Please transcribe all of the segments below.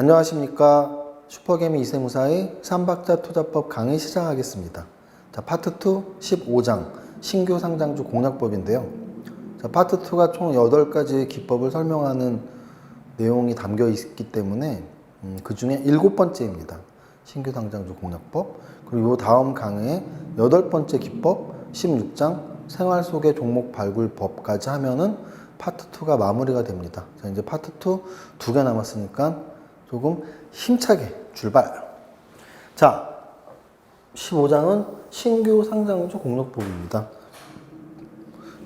안녕하십니까. 슈퍼개미 이세무사의 3박자 투자법 강의 시작하겠습니다. 자, 파트 2 15장 신규 상장주 공략법인데요. 자, 파트 2가 총 8가지 기법을 설명하는 내용이 담겨 있기 때문에 그 중에 7번째입니다. 신규 상장주 공략법. 그리고 다음 강의에 8번째 기법 16장 생활 속의 종목 발굴법까지 하면은 파트 2가 마무리가 됩니다. 자, 이제 파트 2 2개 남았으니까 조금 힘차게 출발. 자, 15장은 신규 상장주 공략법입니다.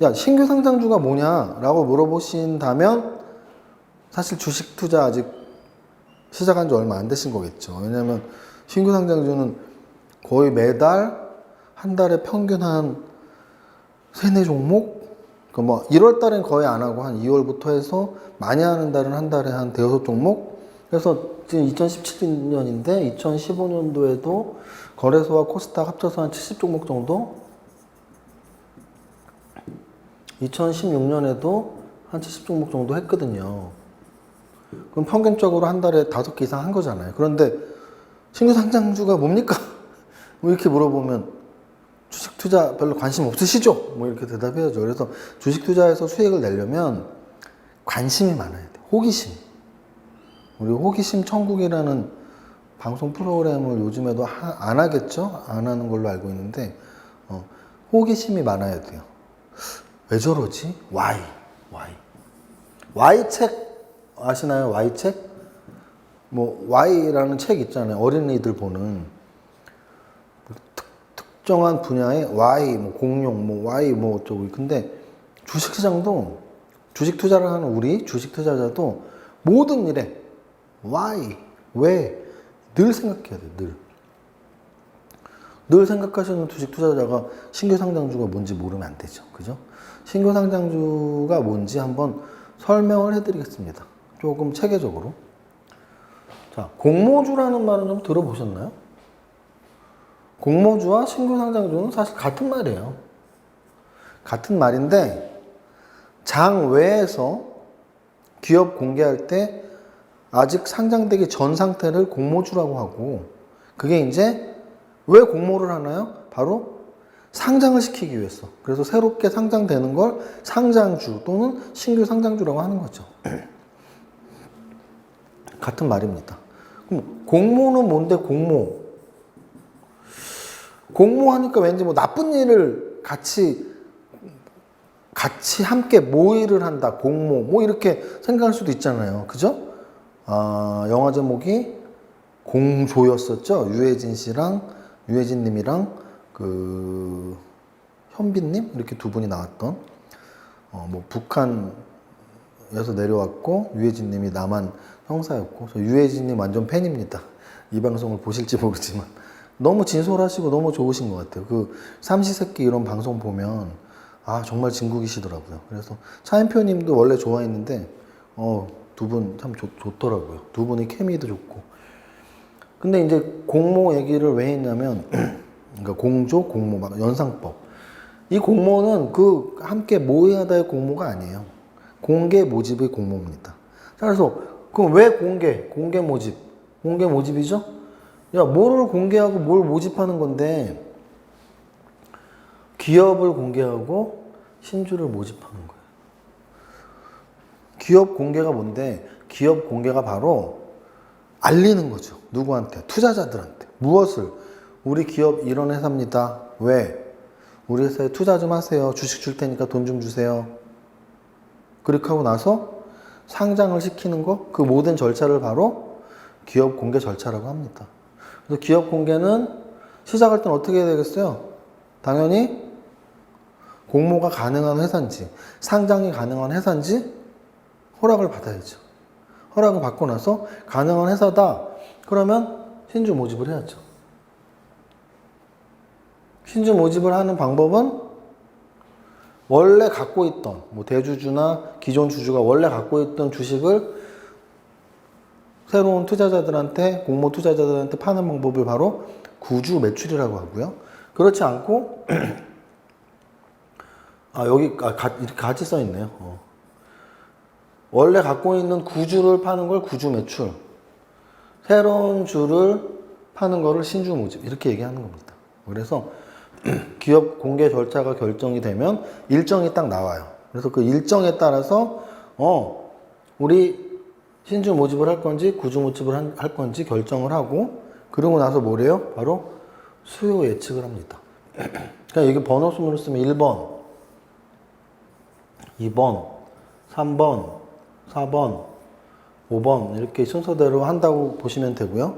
야, 신규 상장주가 뭐냐라고 물어보신다면 사실 주식 투자 아직 시작한 지 얼마 안 되신 거겠죠. 왜냐면 신규 상장주는 거의 매달 한 달에 평균 한 3-4 종목? 뭐 1월 달엔 거의 안 하고 한 2월부터 해서 많이 하는 달은 한 달에 한 5-6 종목? 그래서 지금 2017년인데 2015년도에도 거래소와 코스닥 합쳐서 한 70 종목 정도? 2016년에도 한 70 종목 정도 했거든요. 그럼 평균적으로 한 달에 5개 이상 한 거잖아요. 그런데 신규 상장주가 뭡니까? 뭐 이렇게 물어보면 주식 투자 별로 관심 없으시죠? 뭐 이렇게 대답해야죠. 그래서 주식 투자에서 수익을 내려면 관심이 많아야 돼. 호기심. 우리 호기심 천국이라는 방송 프로그램을 요즘에도 안 하겠죠? 안 하는 걸로 알고 있는데 호기심이 많아야 돼요. 왜 저러지? Y 책 아시나요? Y 책? 뭐 Y라는 책 있잖아요. 어린이들 보는 특정한 분야의 Y, 뭐 공룡, 뭐 Y, 뭐 어쩌고. 근데 주식시장도 주식 투자를 하는 우리 주식 투자자도 모든 일에 Why? 왜? 늘 생각해야 돼, 늘 생각하시는 주식 투자자가 신규 상장주가 뭔지 모르면 안 되죠. 그죠? 신규 상장주가 뭔지 한번 설명을 해드리겠습니다. 조금 체계적으로. 자, 공모주라는 말은 좀 들어보셨나요? 공모주와 신규 상장주는 사실 같은 말이에요. 같은 말인데, 장 외에서 기업 공개할 때 아직 상장되기 전 상태를 공모주라고 하고, 그게 이제 왜 공모를 하나요? 바로 상장을 시키기 위해서. 그래서 새롭게 상장되는 걸 상장주 또는 신규 상장주라고 하는 거죠. 같은 말입니다. 그럼 공모는 뭔데 공모? 공모하니까 왠지 뭐 나쁜 일을 같이 함께 모의를 한다. 공모. 뭐 이렇게 생각할 수도 있잖아요. 그죠? 영화 제목이 공조였었죠. 유해진 님이랑 현빈님 이렇게 두 분이 나왔던 뭐 북한에서 내려왔고 유해진 님이 남한 형사였고 저 유해진 님 완전 팬입니다. 이 방송을 보실지 모르지만 너무 진솔하시고 너무 좋으신 것 같아요. 그 삼시세끼 이런 방송 보면 정말 진국이시더라고요. 그래서 차인표 님도 원래 좋아했는데 두 분 참 좋더라고요. 두 분이 케미도 좋고. 근데 이제 공모 얘기를 왜 했냐면, 그러니까 공조, 공모, 막 연상법. 이 공모는 그 함께 모의하다의 공모가 아니에요. 공개 모집의 공모입니다. 자, 그래서 그럼 왜 공개 모집? 공개 모집이죠? 야, 뭐를 공개하고 뭘 모집하는 건데, 기업을 공개하고 신주를 모집하는 거예요. 기업 공개가 뭔데? 기업 공개가 바로 알리는 거죠. 누구한테? 투자자들한테. 무엇을? 우리 기업 이런 회사입니다. 왜? 우리 회사에 투자 좀 하세요. 주식 줄 테니까 돈 좀 주세요. 그렇게 하고 나서 상장을 시키는 거, 그 모든 절차를 바로 기업 공개 절차라고 합니다. 그래서 기업 공개는 시작할 때는 어떻게 해야 되겠어요? 당연히 공모가 가능한 회사인지, 상장이 가능한 회사인지 허락을 받아야죠. 허락을 받고 나서 가능한 회사다. 그러면 신주 모집을 해야죠. 신주 모집을 하는 방법은 원래 갖고 있던 뭐 대주주나 기존 주주가 원래 갖고 있던 주식을 새로운 투자자들한테 공모 투자자들한테 파는 방법을 바로 구주 매출이라고 하고요. 그렇지 않고 여기 이렇게 같이 써 있네요. 원래 갖고 있는 구주를 파는 걸 구주 매출. 새로운 주를 파는 거를 신주 모집 이렇게 얘기하는 겁니다. 그래서 기업 공개 절차가 결정이 되면 일정이 딱 나와요. 그래서 그 일정에 따라서 우리 신주 모집을 할 건지 구주 모집을 할 건지 결정을 하고, 그러고 나서 뭐래요? 바로 수요 예측을 합니다. 그러니까 이게 번호 순으로 쓰면 1번, 2번, 3번, 4번, 5번 이렇게 순서대로 한다고 보시면 되고요.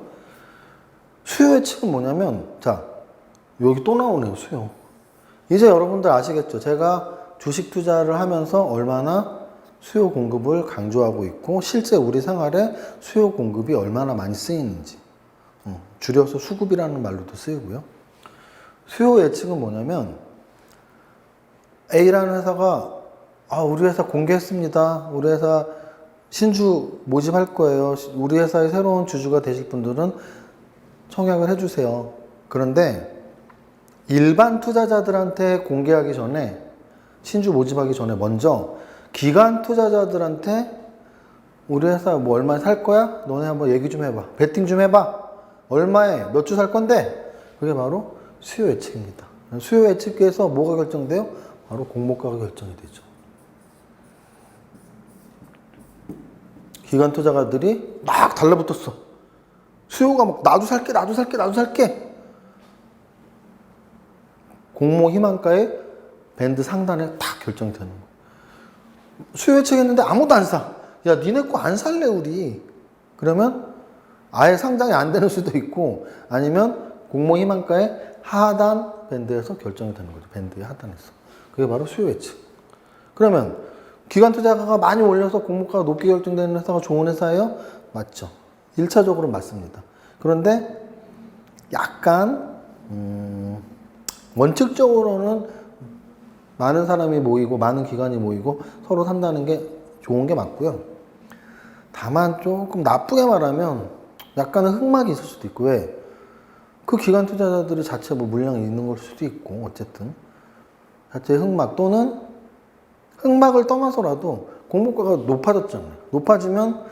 수요 예측은 뭐냐면, 자, 여기 또 나오네요, 수요. 이제 여러분들 아시겠죠? 제가 주식 투자를 하면서 얼마나 수요 공급을 강조하고 있고, 실제 우리 생활에 수요 공급이 얼마나 많이 쓰이는지. 줄여서 수급이라는 말로도 쓰이고요. 수요 예측은 뭐냐면, A라는 회사가 우리 회사 공개했습니다. 우리 회사 신주 모집할 거예요. 우리 회사의 새로운 주주가 되실 분들은 청약을 해주세요. 그런데 일반 투자자들한테 공개하기 전에, 신주 모집하기 전에 먼저 기관 투자자들한테 우리 회사 뭐 얼마에 살 거야? 너네 한번 얘기 좀 해봐. 베팅 좀 해봐. 얼마에 몇 주 살 건데? 그게 바로 수요 예측입니다. 수요 예측에서 뭐가 결정돼요? 바로 공모가가 결정이 되죠. 기관 투자가들이 막 달라붙었어. 수요가 막 나도 살게, 나도 살게, 나도 살게. 공모 희망가의 밴드 상단에 딱 결정이 되는 거야. 수요 예측했는데 아무도 안 사. 야, 니네 거 안 살래, 우리. 그러면 아예 상장이 안 되는 수도 있고, 아니면 공모 희망가의 하단 밴드에서 결정이 되는 거죠. 밴드의 하단에서. 그게 바로 수요 예측. 그러면 기관 투자가가 많이 올려서 공모가가 높게 결정되는 회사가 좋은 회사예요? 맞죠. 1차적으로 맞습니다. 그런데 약간 원칙적으로는 많은 사람이 모이고 많은 기관이 모이고 서로 산다는 게 좋은 게 맞고요. 다만 조금 나쁘게 말하면 약간은 흑막이 있을 수도 있고, 왜? 그 기관 투자자들이 자체 뭐 물량이 있는 걸 수도 있고, 어쨌든 자체 흑막, 또는 흑막을 떠나서라도 공모가가 높아졌잖아요. 높아지면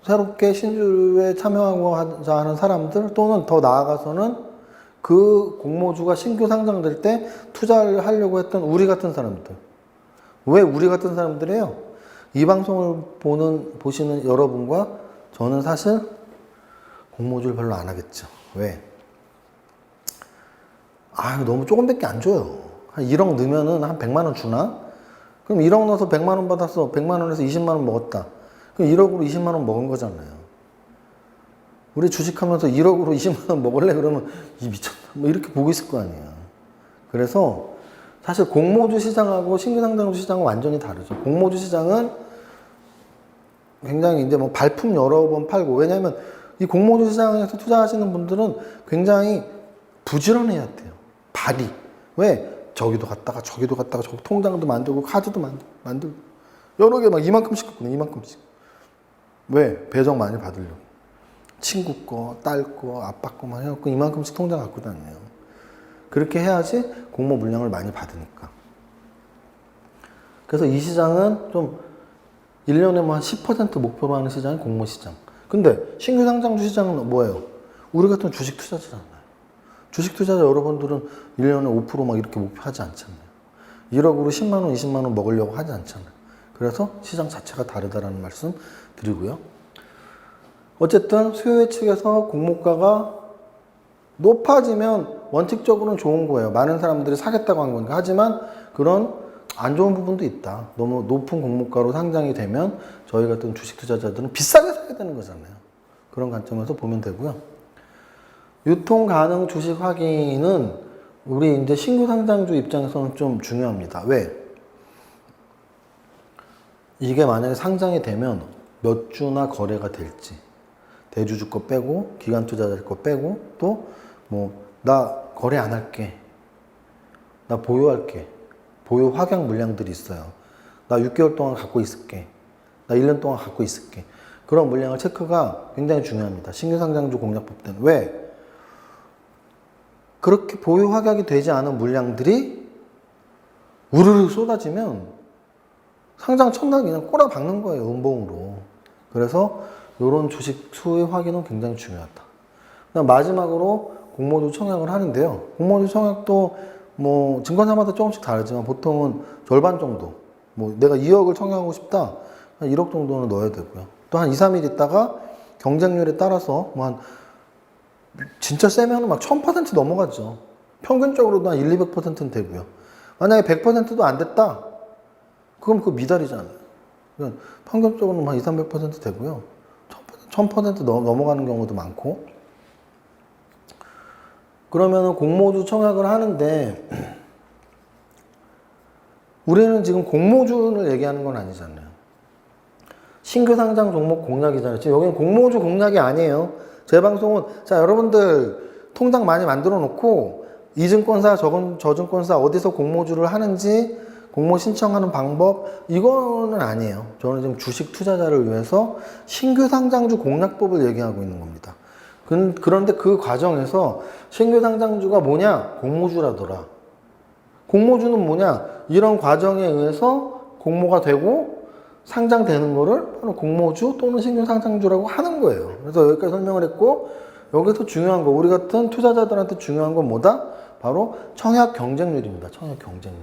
새롭게 신주에 참여하고자 하는 사람들, 또는 더 나아가서는 그 공모주가 신규 상장될 때 투자를 하려고 했던 우리 같은 사람들. 왜 우리 같은 사람들이에요? 이 방송을 보시는 여러분과 저는 사실 공모주를 별로 안 하겠죠. 왜? 너무 조금밖에 안 줘요. 한 1억 넣으면은 한 100만 원 주나? 그럼 1억 넣어서 100만 원 받았어. 100만 원에서 20만 원 먹었다. 그럼 1억으로 20만 원 먹은 거잖아요. 우리 주식하면서 1억으로 20만 원 먹을래? 그러면 미쳤나? 뭐 이렇게 보고 있을 거 아니에요. 그래서 사실 공모주 시장하고 신규 상장주 시장은 완전히 다르죠. 공모주 시장은 굉장히 이제 뭐 발품 여러 번 팔고, 왜냐하면 이 공모주 시장에서 투자하시는 분들은 굉장히 부지런해야 돼요. 발이. 왜? 저기도 갔다가 저기도 갔다가 저기 통장도 만들고 카드도 만들고 여러 개 막 이만큼씩 갖고 이만큼씩. 왜? 배정 많이 받으려고. 친구 거, 딸 거, 아빠 거만 해갖고 이만큼씩 통장 갖고 다녀요. 그렇게 해야지 공모 물량을 많이 받으니까. 그래서 이 시장은 좀 1년에 뭐 한 10% 목표로 하는 시장이 공모 시장. 근데 신규 상장주 시장은 뭐예요? 우리 같은 주식 투자자잖아요. 주식 투자자 여러분들은 1년에 5% 막 이렇게 목표하지 않잖아요. 1억으로 10만 원, 20만 원 먹으려고 하지 않잖아요. 그래서 시장 자체가 다르다라는 말씀 드리고요. 어쨌든 수요 예측에서 공모가가 높아지면 원칙적으로는 좋은 거예요. 많은 사람들이 사겠다고 한 거니까. 하지만 그런 안 좋은 부분도 있다. 너무 높은 공모가로 상장이 되면 저희 같은 주식 투자자들은 비싸게 사야 되는 거잖아요. 그런 관점에서 보면 되고요. 유통 가능 주식 확인은 우리 이제 신규 상장주 입장에서는 좀 중요합니다. 왜? 이게 만약에 상장이 되면 몇 주나 거래가 될지, 대주주 거 빼고 기관 투자자 거 빼고, 또 뭐 나 거래 안 할게, 나 보유할게, 보유 확약 물량들이 있어요. 나 6개월 동안 갖고 있을게, 나 1년 동안 갖고 있을게. 그런 물량을 체크가 굉장히 중요합니다. 신규 상장주 공략법 때는. 왜? 그렇게 보유 확약이 되지 않은 물량들이 우르르 쏟아지면 상장 첫날 그냥 꼬라박는 거예요, 음봉으로. 그래서 이런 주식 수의 확인은 굉장히 중요하다. 그다음 마지막으로 공모주 청약을 하는데요. 공모주 청약도 뭐 증권사마다 조금씩 다르지만 보통은 절반 정도. 뭐 내가 2억을 청약하고 싶다. 한 1억 정도는 넣어야 되고요. 또 한 2, 3일 있다가 경쟁률에 따라서 뭐 한 진짜 세면은 막 1000% 넘어가죠. 평균적으로도 한 1, 200%는 되고요. 만약에 100%도 안 됐다. 그럼 그거 미달이잖아요. 그러니까 평균적으로는 한 2, 300% 되고요. 1000% 넘어가는 경우도 많고. 그러면은 공모주 청약을 하는데 우리는 지금 공모주를 얘기하는 건 아니잖아요. 신규 상장 종목 공략이잖아요. 지금 여기는 공모주 공략이 아니에요. 제 방송은 자 여러분들 통장 많이 만들어 놓고 이 증권사 저 증권사 어디서 공모주를 하는지 공모 신청하는 방법 이거는 아니에요. 저는 지금 주식 투자자를 위해서 신규 상장주 공략법을 얘기하고 있는 겁니다. 그런데 그 과정에서 신규 상장주가 뭐냐? 공모주라더라. 공모주는 뭐냐? 이런 과정에 의해서 공모가 되고 상장되는 거를 바로 공모주 또는 신규 상장주라고 하는 거예요. 그래서 여기까지 설명을 했고 여기서 중요한 거 우리 같은 투자자들한테 중요한 건 뭐다? 바로 청약 경쟁률입니다. 청약 경쟁률.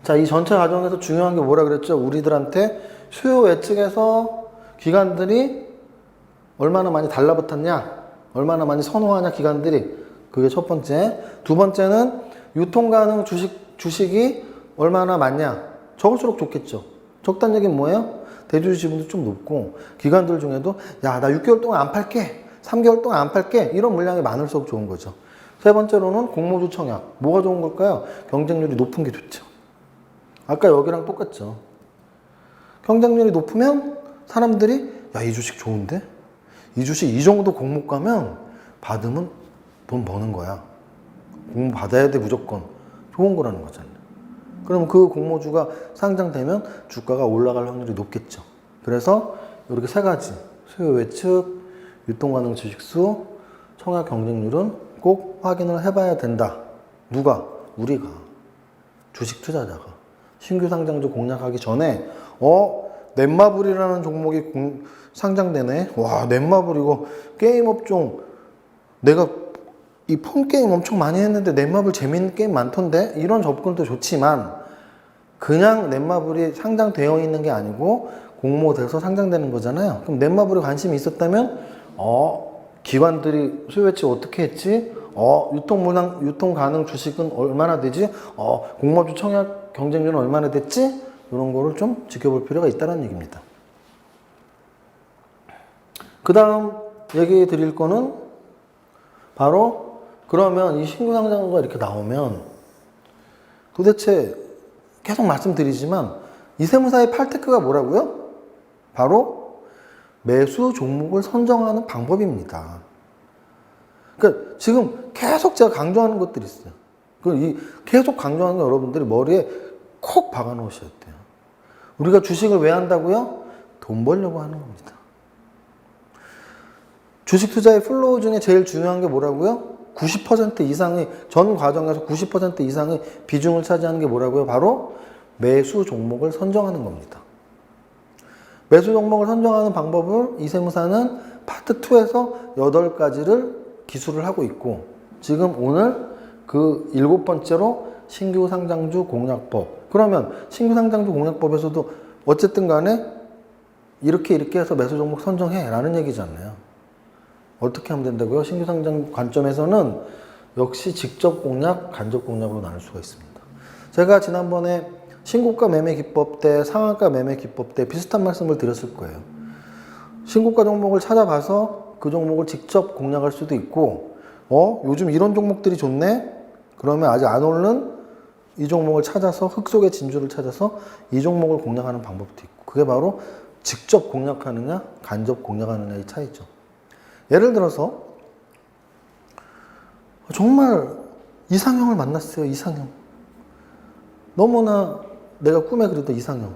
자, 이 전체 과정에서 중요한 게 뭐라 그랬죠? 우리들한테 수요 예측에서 기관들이 얼마나 많이 달라붙었냐? 얼마나 많이 선호하냐? 기관들이. 그게 첫 번째. 두 번째는 유통 가능 주식이 얼마나 많냐? 적을수록 좋겠죠. 적다는 얘기는 뭐예요? 대주주 지분도 좀 높고 기관들 중에도 야, 나 6개월 동안 안 팔게. 3개월 동안 안 팔게. 이런 물량이 많을수록 좋은 거죠. 세 번째로는 공모주 청약. 뭐가 좋은 걸까요? 경쟁률이 높은 게 좋죠. 아까 여기랑 똑같죠. 경쟁률이 높으면 사람들이 야, 이 주식 좋은데? 이 주식 이 정도 공모 가면 받으면 돈 버는 거야. 공모 받아야 돼 무조건. 좋은 거라는 거잖아요. 그러면 그 공모주가 상장되면 주가가 올라갈 확률이 높겠죠. 그래서 이렇게 세 가지. 수요 예측, 유통 가능 주식수, 청약 경쟁률은 꼭 확인을 해봐야 된다. 누가? 우리가. 주식 투자자가. 신규 상장주 공략하기 전에 넷마블이라는 종목이 상장되네. 와, 넷마블 이거 게임 업종 내가 이 폰 게임 엄청 많이 했는데 넷마블 재밌는 게임 많던데 이런 접근도 좋지만 그냥 넷마블이 상장되어 있는 게 아니고 공모돼서 상장되는 거잖아요. 그럼 넷마블에 관심이 있었다면 기관들이 수요 예측 어떻게 했지? 유통 가능 주식은 얼마나 되지? 공모주 청약 경쟁률은 얼마나 됐지? 이런 거를 좀 지켜볼 필요가 있다는 얘기입니다. 그 다음 얘기 드릴 거는 바로 그러면 이 신규 상장주가 이렇게 나오면 도대체 계속 말씀드리지만 이 세무사의 팔테크가 뭐라고요? 바로 매수 종목을 선정하는 방법입니다. 그러니까 지금 계속 제가 강조하는 것들이 있어요. 계속 강조하는 거 여러분들이 머리에 콕 박아 놓으셔야 돼요. 우리가 주식을 왜 한다고요? 돈 벌려고 하는 겁니다. 주식 투자의 플로우 중에 제일 중요한 게 뭐라고요? 90% 이상의 전 과정에서 90% 이상의 비중을 차지하는 게 뭐라고요? 바로 매수 종목을 선정하는 겁니다. 매수 종목을 선정하는 방법을 이 세무사는 파트 2에서 8가지를 기술을 하고 있고 지금 오늘 그 7번째로 신규 상장주 공략법. 그러면 신규 상장주 공략법에서도 어쨌든 간에 이렇게 해서 매수 종목 선정해 라는 얘기잖아요. 어떻게 하면 된다고요? 신규 상장 관점에서는 역시 직접 공략, 간접 공략으로 나눌 수가 있습니다. 제가 지난번에 신고가 매매 기법 때, 상한가 매매 기법 때 비슷한 말씀을 드렸을 거예요. 신고가 종목을 찾아봐서 그 종목을 직접 공략할 수도 있고, 요즘 이런 종목들이 좋네? 그러면 아직 안 오른 이 종목을 찾아서 흙 속의 진주를 찾아서 이 종목을 공략하는 방법도 있고, 그게 바로 직접 공략하느냐, 간접 공략하느냐의 차이죠. 예를 들어서 정말 이상형을 만났어요. 이상형. 너무나 내가 꿈에 그렸던 이상형.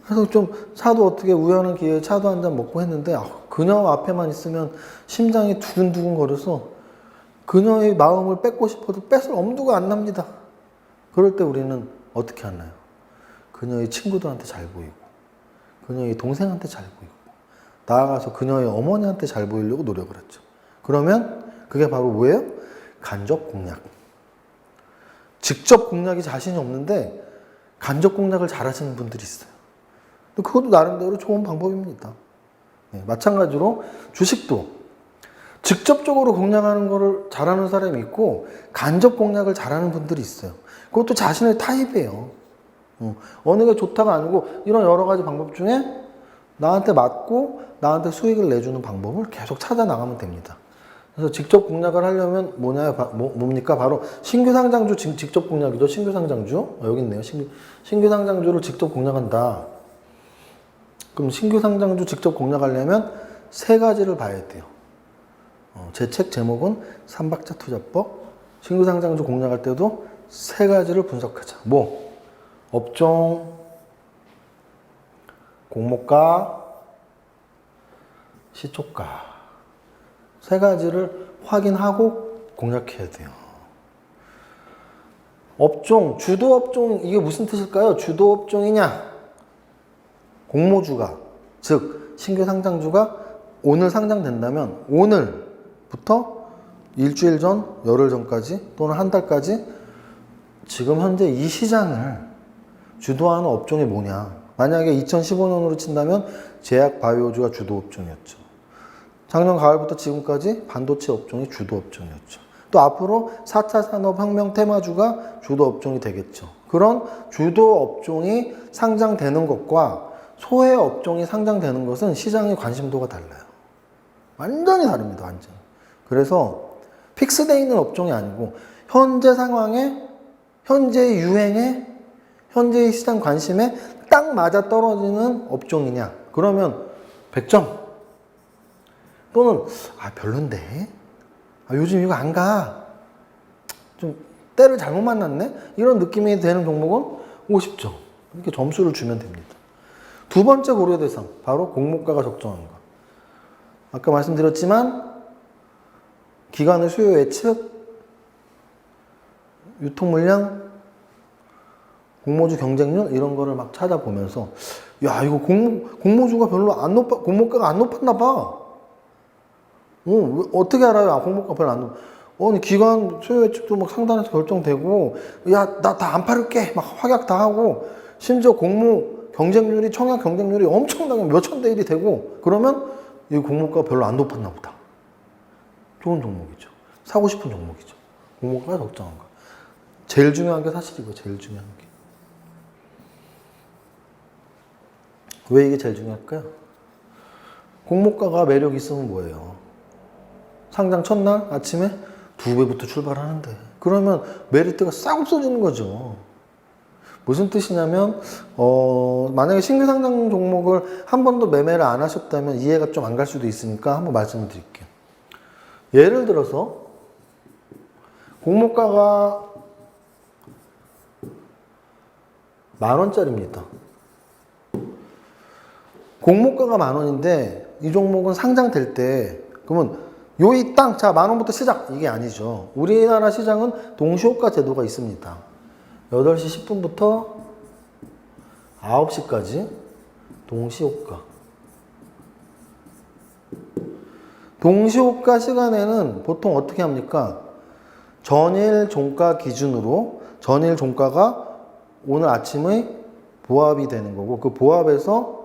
그래서 좀 차도 어떻게 우연한 기회에 차도 한 잔 먹고 했는데 그녀 앞에만 있으면 심장이 두근두근 거려서 그녀의 마음을 뺏고 싶어도 뺏을 엄두가 안 납니다. 그럴 때 우리는 어떻게 하나요? 그녀의 친구들한테 잘 보이고 그녀의 동생한테 잘 보이고 나아가서 그녀의 어머니한테 잘 보이려고 노력을 했죠. 그러면 그게 바로 뭐예요? 간접 공략. 직접 공략이 자신이 없는데 간접 공략을 잘하시는 분들이 있어요. 그것도 나름대로 좋은 방법입니다. 네, 마찬가지로 주식도 직접적으로 공략하는 거를 잘하는 사람이 있고 간접 공략을 잘하는 분들이 있어요. 그것도 자신의 타입이에요. 어느 게 좋다가 아니고 이런 여러 가지 방법 중에 나한테 맞고 나한테 수익을 내주는 방법을 계속 찾아 나가면 됩니다. 그래서 직접 공략을 하려면 뭡니까? 바로 신규 상장주 직접 공략이죠. 신규 상장주. 여기 있네요. 신규 상장주를 직접 공략한다. 그럼 신규 상장주 직접 공략하려면 세 가지를 봐야 돼요. 제 책 제목은 삼박자 투자법. 신규 상장주 공략할 때도 세 가지를 분석하자. 뭐? 업종, 공모가, 시초가. 세 가지를 확인하고 공략해야 돼요. 업종, 주도 업종, 이게 무슨 뜻일까요? 주도 업종이냐? 공모주가, 즉 신규 상장주가 오늘 상장된다면 오늘부터 일주일 전, 열흘 전까지 또는 한 달까지 지금 현재 이 시장을 주도하는 업종이 뭐냐? 만약에 2015년으로 친다면 제약 바이오주가 주도 업종이었죠. 작년 가을부터 지금까지 반도체 업종이 주도 업종이었죠. 또 앞으로 4차 산업혁명 테마주가 주도 업종이 되겠죠. 그런 주도 업종이 상장되는 것과 소외 업종이 상장되는 것은 시장의 관심도가 달라요. 완전히 다릅니다. 완전. 그래서 픽스되어 있는 업종이 아니고 현재 상황에, 현재 유행에, 현재의 시장 관심에 딱 맞아 떨어지는 업종이냐? 그러면 100점. 또는 별론데? 요즘 이거 안 가. 좀 때를 잘못 만났네? 이런 느낌이 되는 종목은 50점. 이렇게 점수를 주면 됩니다. 두 번째 고려 대상, 바로 공모가가 적정한 것. 아까 말씀드렸지만 기관의 수요 예측, 유통 물량, 공모주 경쟁률 이런 거를 막 찾아보면서 야 이거 공모주가 별로 안 공모가가 안 높았나 봐. 어떻게 알아요? 공모가 별로 안 높아. 기관 수요 예측도 막 상단에서 결정되고 야 나 다 안 팔을게 막 확약 다 하고 심지어 공모 경쟁률이 청약 경쟁률이 엄청나게 몇천 대 1이 되고 그러면 이 공모가가 별로 안 높았나 보다. 좋은 종목이죠. 사고 싶은 종목이죠. 공모가가 적정한 거. 제일 중요한 게 사실이고 제일 중요한 게. 왜 이게 제일 중요할까요? 공모가가 매력이 있으면 뭐예요? 상장 첫날 아침에 2배부터 출발하는데 그러면 메리트가 싹 없어지는 거죠. 무슨 뜻이냐면 만약에 신규 상장 종목을 한 번도 매매를 안 하셨다면 이해가 좀 안 갈 수도 있으니까 한번 말씀을 드릴게요. 예를 들어서 공모가가 10,000원짜리입니다. 공모가가 10,000원인데 이 종목은 상장될 때 그러면 요이 땅, 자 10,000원부터 시작 이게 아니죠. 우리나라 시장은 동시호가 제도가 있습니다. 8시 10분부터 9시까지 동시호가. 동시호가 시간에는 보통 어떻게 합니까? 전일 종가 기준으로 전일 종가가 오늘 아침의 보합이 되는 거고 그 보합에서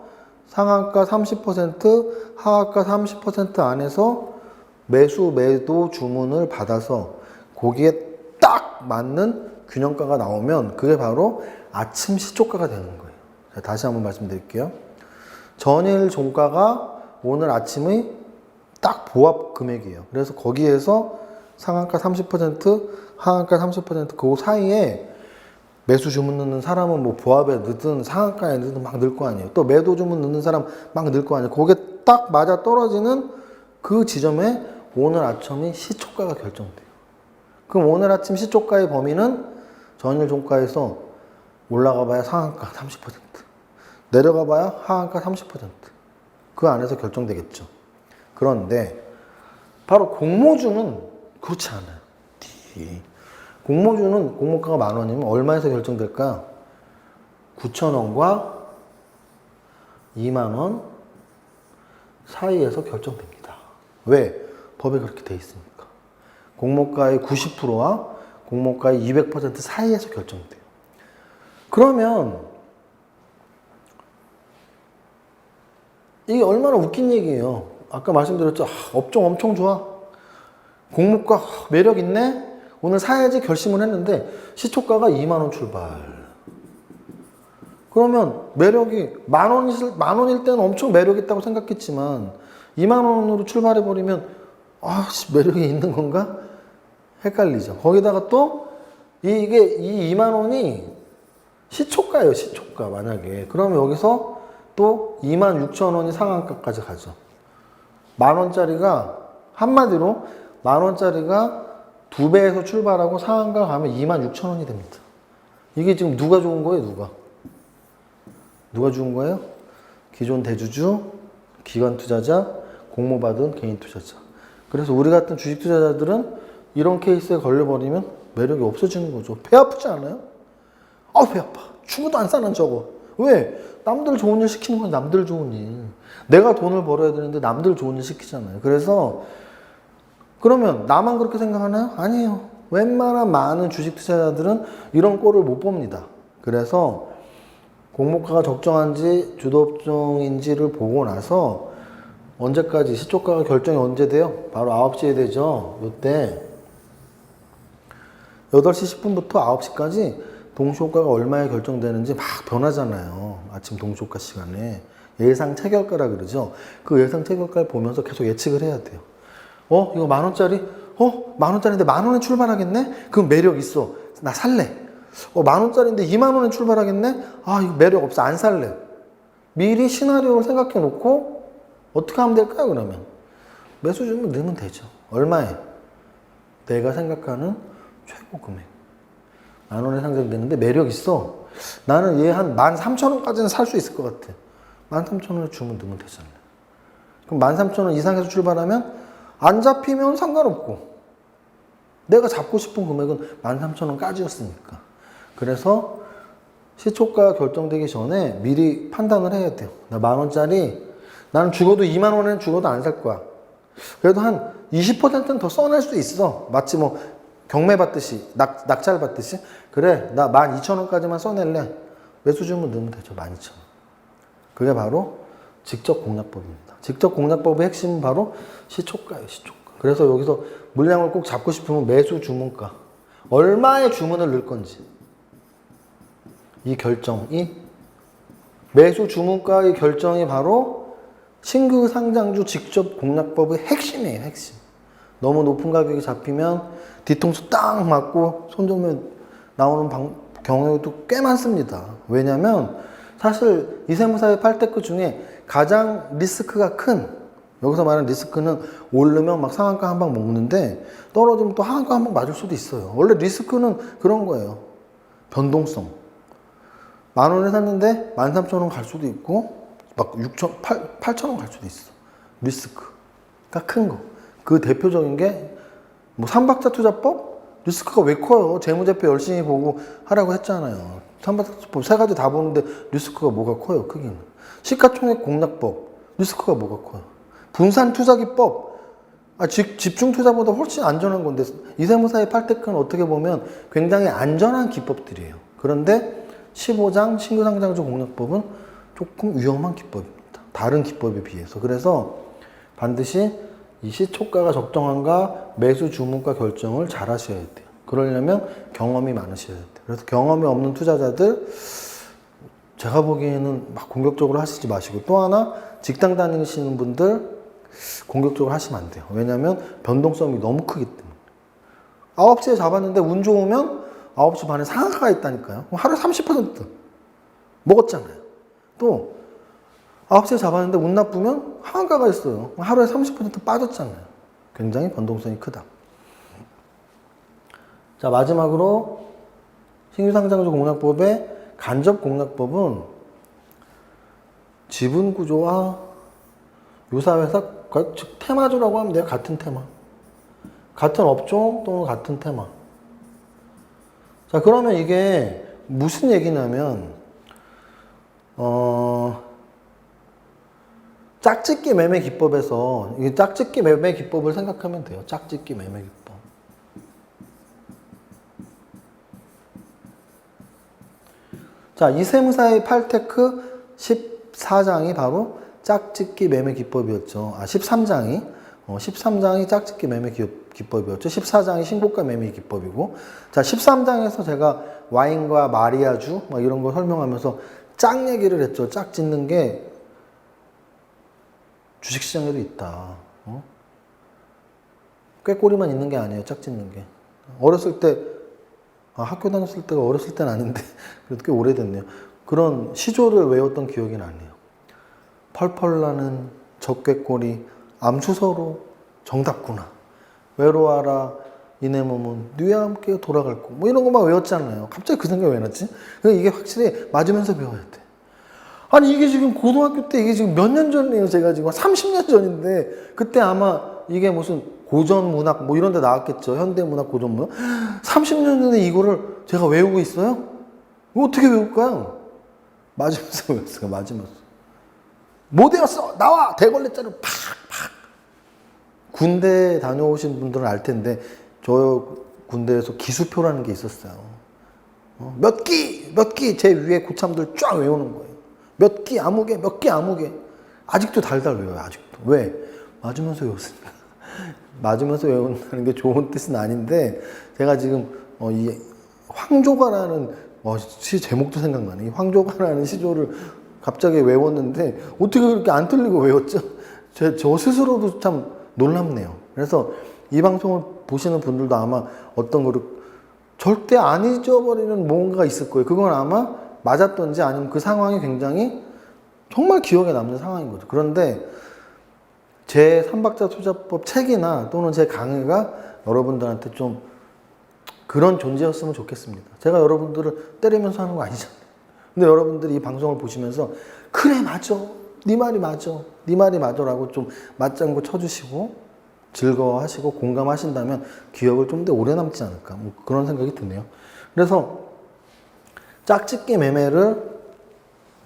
상한가 30%, 하한가 30% 안에서 매수, 매도 주문을 받아서 거기에 딱 맞는 균형가가 나오면 그게 바로 아침 시초가가 되는 거예요. 자, 다시 한번 말씀드릴게요. 전일 종가가 오늘 아침의 딱 보합 금액이에요. 그래서 거기에서 상한가 30%, 하한가 30% 그 사이에 매수 주문 넣는 사람은 뭐 보합에 넣든 상한가에 넣든 막 넣을 거 아니에요. 또 매도 주문 넣는 사람 막 넣을 거 아니에요. 거기에 딱 맞아 떨어지는 그 지점에 오늘 아침의 시초가가 결정돼요. 그럼 오늘 아침 시초가의 범위는 전일 종가에서 올라가 봐야 상한가 30%, 내려가 봐야 하한가 30%. 그 안에서 결정되겠죠. 그런데 바로 공모주는 그렇지 않아요. 공모주는 공모가가 10,000원이면 얼마에서 결정될까요? 9,000원과 2만 원 사이에서 결정됩니다. 왜? 법에 그렇게 돼 있으니까. 공모가의 90%와 공모가의 200% 사이에서 결정돼요. 그러면 이게 얼마나 웃긴 얘기예요. 아까 말씀드렸죠. 업종 엄청 좋아. 공모가 매력 있네. 오늘 사야지 결심을 했는데 시초가가 2만 원 출발. 그러면 매력이 만 원일 때는 엄청 매력 있다고 생각했지만 2만 원으로 출발해버리면 매력이 있는 건가? 헷갈리죠. 거기다가 또 이게 이 2만 원이 시초가예요. 시초가 만약에. 그러면 여기서 또 2만 6천 원이 상한가까지 가죠. 만 원짜리가 한마디로 만 원짜리가 2배에서 출발하고 상한가 가면 2만 6천 원이 됩니다. 이게 지금 누가 좋은 거예요? 누가 좋은 거예요? 기존 대주주, 기관 투자자, 공모받은 개인 투자자. 그래서 우리 같은 주식 투자자들은 이런 케이스에 걸려버리면 매력이 없어지는 거죠. 배 아프지 않아요? 배 아파. 죽어도 안 사는 저거. 왜? 남들 좋은 일 시키는 건 남들 좋은 일. 내가 돈을 벌어야 되는데 남들 좋은 일 시키잖아요. 그래서 그러면 나만 그렇게 생각하나요? 아니에요. 웬만한 많은 주식 투자자들은 이런 꼴을 못 봅니다. 그래서 공모가가 적정한지 주도업종인지를 보고 나서 언제까지 시초가가 결정이 언제 돼요? 바로 9시에 되죠. 이때 8시 10분부터 9시까지 동시호가가 얼마에 결정되는지 막 변하잖아요. 아침 동시호가 시간에. 예상 체결가라 그러죠. 그 예상 체결가를 보면서 계속 예측을 해야 돼요. 이거 만 원짜리? 만 원짜리인데 만 원에 출발하겠네? 그럼 매력 있어. 나 살래. 만 원짜리인데 2만 원에 출발하겠네? 이거 매력 없어. 안 살래. 미리 시나리오를 생각해 놓고 어떻게 하면 될까요, 그러면? 매수 주문 넣으면 되죠. 얼마에? 내가 생각하는 최고 금액. 만 원에 상장되는데 매력 있어. 나는 얘 한 13,000원까지는 살 수 있을 것 같아. 13,000원에 주문 넣으면 되잖아요. 그럼 13,000원 이상에서 출발하면 안 잡히면 상관없고 내가 잡고 싶은 금액은 13,000원까지였으니까. 그래서 시초가 결정되기 전에 미리 판단을 해야 돼요. 나 만 원짜리 나는 죽어도 2만 원에는 죽어도 안 살 거야. 그래도 한 20%는 더 써낼 수 있어. 마치 뭐 경매 받듯이 낙찰 받듯이. 그래 나 12,000원까지만 써낼래. 매수 주문 넣으면 되죠. 12,000원. 그게 바로 직접 공략법입니다. 직접 공략법의 핵심은 바로 시초가예요. 시초가. 그래서 여기서 물량을 꼭 잡고 싶으면 매수 주문가. 얼마의 주문을 넣을 건지. 이 결정이 매수 주문가의 결정이 바로 신규 상장주 직접 공략법의 핵심이에요. 핵심. 너무 높은 가격이 잡히면 뒤통수 딱 맞고 손절면 나오는 경우도 꽤 많습니다. 왜냐하면 사실 이세무사의 8테크 중에 가장 리스크가 큰, 여기서 말하는 리스크는 오르면 막 상한가 한 방 먹는데 떨어지면 또 하한가 한 방 맞을 수도 있어요. 원래 리스크는 그런 거예요. 변동성. 만 원에 샀는데 13,000원 갈 수도 있고 막 8,000원 갈 수도 있어. 리스크가 큰 거. 그 대표적인 게 뭐 삼박자 투자법? 리스크가 왜 커요? 재무제표 열심히 보고 하라고 했잖아요. 삼박자 투자법 세 가지 다 보는데 리스크가 뭐가 커요? 크기는. 시가총액 공략법. 리스크가 뭐가 커요? 분산 투자기법. 집중 투자보다 훨씬 안전한 건데 이세무사의 8테크는 어떻게 보면 굉장히 안전한 기법들이에요. 그런데 15장 신규 상장주 공략법은 조금 위험한 기법입니다. 다른 기법에 비해서. 그래서 반드시 이 시초가가 적정한가 매수 주문가 결정을 잘 하셔야 돼요. 그러려면 경험이 많으셔야 돼요. 그래서 경험이 없는 투자자들 제가 보기에는 막 공격적으로 하시지 마시고, 또 하나 직장 다니시는 분들 공격적으로 하시면 안 돼요. 왜냐하면 변동성이 너무 크기 때문에. 9시에 잡았는데 운 좋으면 9시 반에 상한가가 있다니까요. 하루에 30% 먹었잖아요. 또 9시에 잡았는데 운 나쁘면 하한가가 있어요. 하루에 30% 빠졌잖아요. 굉장히 변동성이 크다. 자, 마지막으로 신규상장주 공략법의 간접 공략법은 지분구조와 유사회사, 즉 테마주라고 하면 돼요. 같은 테마. 같은 업종 또는 같은 테마. 자, 그러면 이게 무슨 얘기냐면 짝짓기 매매 기법에서 이 짝짓기 매매 기법을 생각하면 돼요. 짝짓기 매매 기법. 자, 이세무사의 팔테크 14장이 바로 짝짓기 매매 기법이었죠. 13장이 짝짓기 매매 기법이었죠. 14장이 신고가 매매 기법이고, 자, 13장에서 제가 와인과 마리아주 막 이런 거 설명하면서 짝 얘기를 했죠. 짝 짓는 게 주식시장에도 있다. 꾀꼬리만 있는 게 아니에요. 짝 짓는 게. 어렸을 때, 학교 다녔을 때가 어렸을 때는 아닌데 그래도 꽤 오래됐네요. 그런 시조를 외웠던 기억이 나네요. 펄펄 나는 적꾀꼬리 암추서로 정답구나. 외로워라 이내 몸은 뉘와 함께 돌아갈 거. 뭐 이런 거만 외웠잖아요. 갑자기 그 생각이 왜 났지? 이게 확실히 맞으면서 배워야 돼. 아니 이게 지금 고등학교 때 이게 지금 몇 년 전이에요. 제가 지금 30년 전인데 그때 아마 이게 무슨 고전문학 뭐 이런 데 나왔겠죠. 현대문학 고전문학. 30년 전에 이거를 제가 외우고 있어요? 이거 어떻게 외울까요? 맞으면서 외웠어요. 맞으면서. 못 외웠어. 나와. 대걸레자로 팍팍. 군대 다녀오신 분들은 알 텐데 저 군대에서 기수표라는 게 있었어요. 몇 기 제 위에 고참들 쫙 외우는 거예요. 몇 기 아무개, 몇 기 아무개. 아직도 달달 외워요. 아직도. 왜? 맞으면서 외웠으니까. 맞으면서 외운다는 게 좋은 뜻은 아닌데 제가 지금 이 황조가라는 시 제목도 생각나네. 이 황조가라는 시조를 갑자기 외웠는데 어떻게 그렇게 안 틀리고 외웠죠? 저 스스로도 참 놀랍네요. 그래서 이 방송을 보시는 분들도 아마 어떤 거를 절대 안 잊어버리는 뭔가가 있을 거예요. 그건 아마 맞았던지 아니면 그 상황이 굉장히 정말 기억에 남는 상황인 거죠. 그런데 제 3박자 투자법 책이나 또는 제 강의가 여러분들한테 좀 그런 존재였으면 좋겠습니다. 제가 여러분들을 때리면서 하는 거 아니잖아요. 근데 여러분들이 이 방송을 보시면서 그래 맞아. 네 말이 맞아. 네 말이 맞아라고 좀 맞장구 쳐주시고 즐거워하시고 공감하신다면 기억을 좀 더 오래 남지 않을까 뭐 그런 생각이 드네요. 그래서 짝짓기 매매를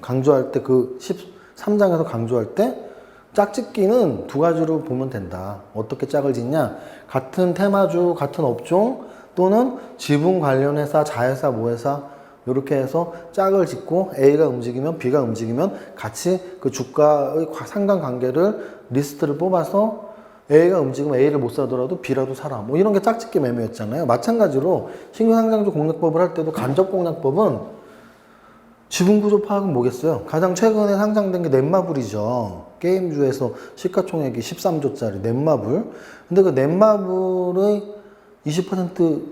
강조할 때 그 13장에서 강조할 때 짝짓기는 두 가지로 보면 된다. 어떻게 짝을 짓냐? 같은 테마주, 같은 업종 또는 지분 관련 회사, 자회사, 모회사 이렇게 해서 짝을 짓고 A가 움직이면 B가 움직이면 같이 그 주가의 상관관계를 리스트를 뽑아서 A가 움직이면 A를 못 사더라도 B라도 사라. 뭐 이런 게 짝짓기 매매였잖아요. 마찬가지로 신규상장주 공략법을 할 때도 간접공략법은 지분구조 파악은 뭐겠어요? 가장 최근에 상장된 게 넷마블이죠. 게임주에서 시가총액이 13조짜리 넷마블. 근데 그 넷마블의 20%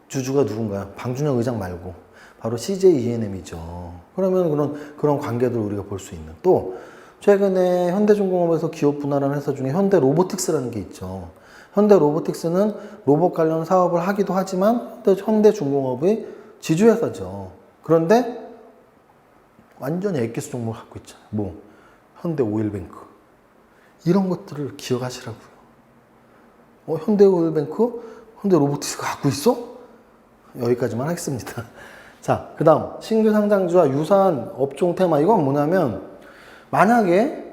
주주가 누군가요? 방준영 의장 말고 바로 CJ ENM이죠. 그러면 그런 관계들을 우리가 볼 수 있는. 또 최근에 현대중공업에서 기업 분할하는 회사 중에 현대로보틱스라는 게 있죠. 현대로보틱스는 로봇 관련 사업을 하기도 하지만 현대중공업의 지주회사죠. 그런데 완전히 엑기스 종목을 갖고 있잖아요. 뭐 현대오일뱅크 이런 것들을 기억하시라고요. 현대오일뱅크, 현대로보틱스가 갖고 있어? 여기까지만 하겠습니다. 자, 그 다음 신규 상장주와 유사한 업종 테마. 이건 뭐냐면 만약에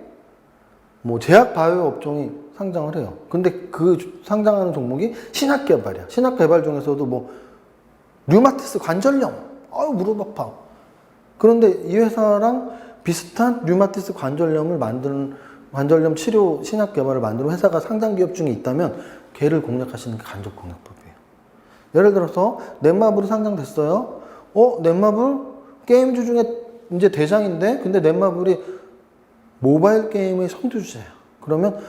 뭐 제약바이오 업종이 상장을 해요. 근데 그 상장하는 종목이 신약개발이야. 신약개발 중에서도 뭐 류마티스 관절염. 무릎 아파. 그런데 이 회사랑 비슷한 류마티스 관절염을 만드는 관절염 치료 신약 개발을 만드는 회사가 상장 기업 중에 있다면 걔를 공략하시는 게 간접 공략법이에요. 예를 들어서 넷마블이 상장됐어요. 넷마블 게임주 중에 이제 대장인데 근데 넷마블이 모바일 게임의 선두주자예요. 그러면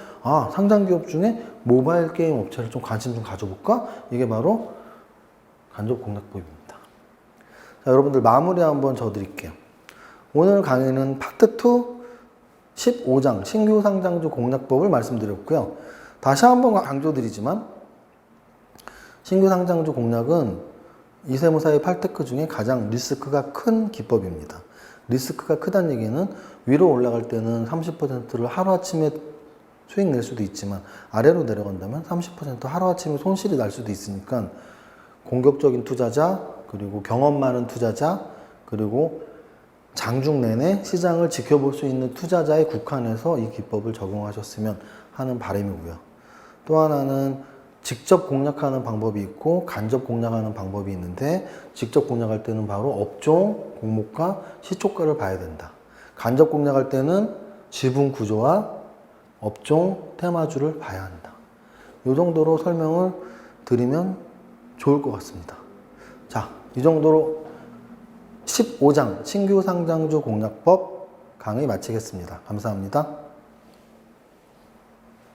상장 기업 중에 모바일 게임 업체를 좀 관심 좀 가져볼까? 이게 바로 간접 공략법입니다. 자, 여러분들 마무리 한번 져드릴게요. 오늘 강의는 파트 2 15장 신규 상장주 공략법을 말씀드렸고요. 다시 한번 강조드리지만 신규 상장주 공략은 이세무사의 팔테크 중에 가장 리스크가 큰 기법입니다. 리스크가 크다는 얘기는 위로 올라갈 때는 30%를 하루아침에 수익 낼 수도 있지만 아래로 내려간다면 30% 하루아침에 손실이 날 수도 있으니까 공격적인 투자자 그리고 경험 많은 투자자 그리고 장중 내내 시장을 지켜볼 수 있는 투자자에 국한해서 이 기법을 적용하셨으면 하는 바람이고요. 또 하나는 직접 공략하는 방법이 있고 간접 공략하는 방법이 있는데, 직접 공략할 때는 바로 업종, 종목과 시초가를 봐야 된다. 간접 공략할 때는 지분 구조와 업종, 테마주를 봐야 한다. 이 정도로 설명을 드리면 좋을 것 같습니다. 자, 이 정도로 15장 신규 상장주 공략법 강의 마치겠습니다. 감사합니다.